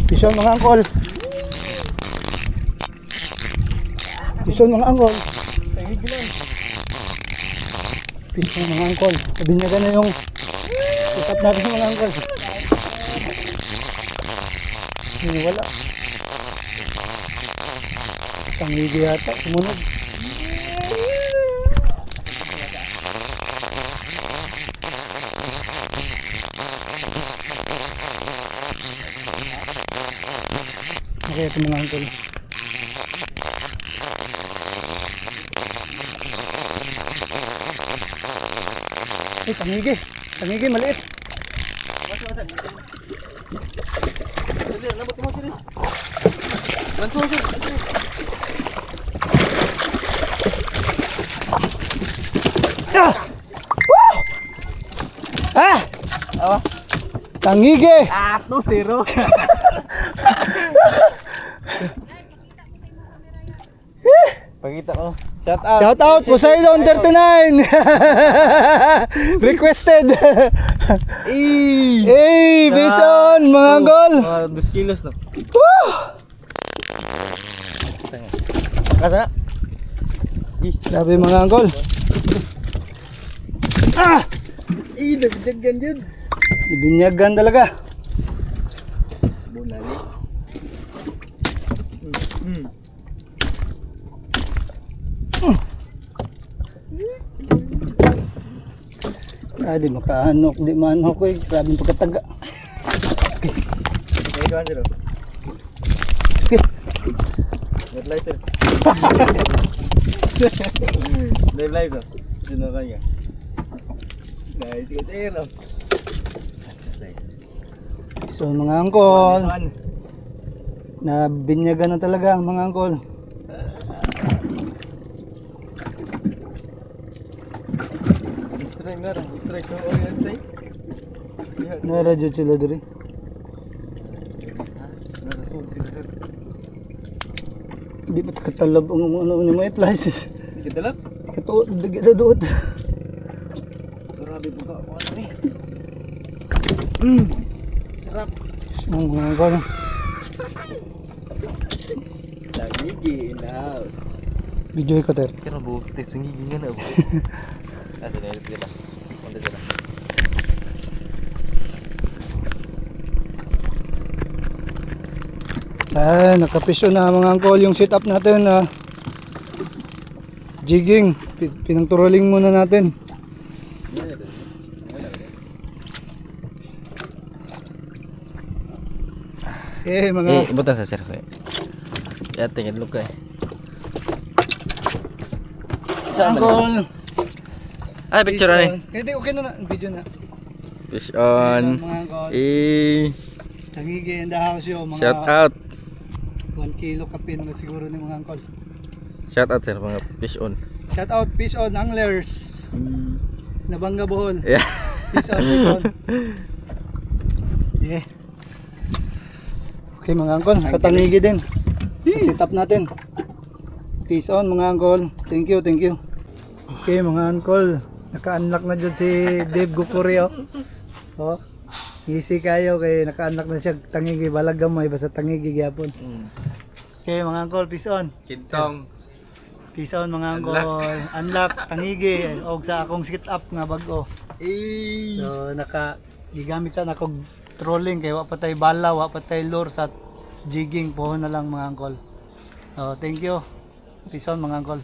Pison mga angkol. Pison mga angkol. Pison mga angkol. Sabi niya gano'n yung setup natin mga angkol. Hindi wala. Tangigi yata. Sumunod. Okay, ito mga angkol. Ay, tangigi. Tangigi, maliit. Ah! Woo! Ah! Tangigi! 2-0. Pakita ko. Shout out. Shout out Poseidon 39. Requested. Hey, Bison mga angkol. 2 kilos no. Woo! Kasa na. Sabi mga angkol. Ah! Dagdagan yun. Binyagan talaga. Bunali. Ah, di makahanok, di manok ko eh. Grabing pagkataga. May ito sir. Okay. Net live sir. Live live sir. Sino kanya? Nice ka sir. So mga angkol, na binyagan na talaga ang mga angkol. Strike sa orientate. Naradyo sila diri. Di ba katalab ang ano ni may flies. Kita lang. Katuot, daduot. Grabe po ka. Ano ni? Sarap. Ang mga angkol. Tangigi in the house. Video ko ter. Kaya buhok tayo sungigin nga na. Asa na yun kita. Punta sila. Ah, nakapisyo na mga angkol yung setup natin na jigging. Pinangturoling muna natin. Mga Ibutan sa sir. Ya, tingin look eh. angkol. Ay, picture na eh. Hindi, okay na na. Video na. Fish on. Mga angkol. Tangigi in the house yo. Mga Shout out. 1 kilo kapin na siguro ni mga angkol. Shout out sir, mga fish on. Shout out, fish on, anglers. Nabangga Bohol. Yeah. Fish on, fish on. Yeah. Okay mga angkol, katangigi din. Setup natin. Fish on mga angkol. Thank you, thank you. Okay mga angkol, naka-unlock na dyan si Dave Gukurio. Oh, easy kayo kay naka-unlock na siya tangigi, balag gamay basta tangigi gyapon. Okay mga angkol, fish on. Kintong. Fish on mga angkol. Unlock tangigi og sa akong setup nga bag-o. So gigamit siya na kog trolling kay wa pa tay bala, wa pa tay lure sa jigging, pohon na lang mga angkol. So thank you. Fish on mga angkol.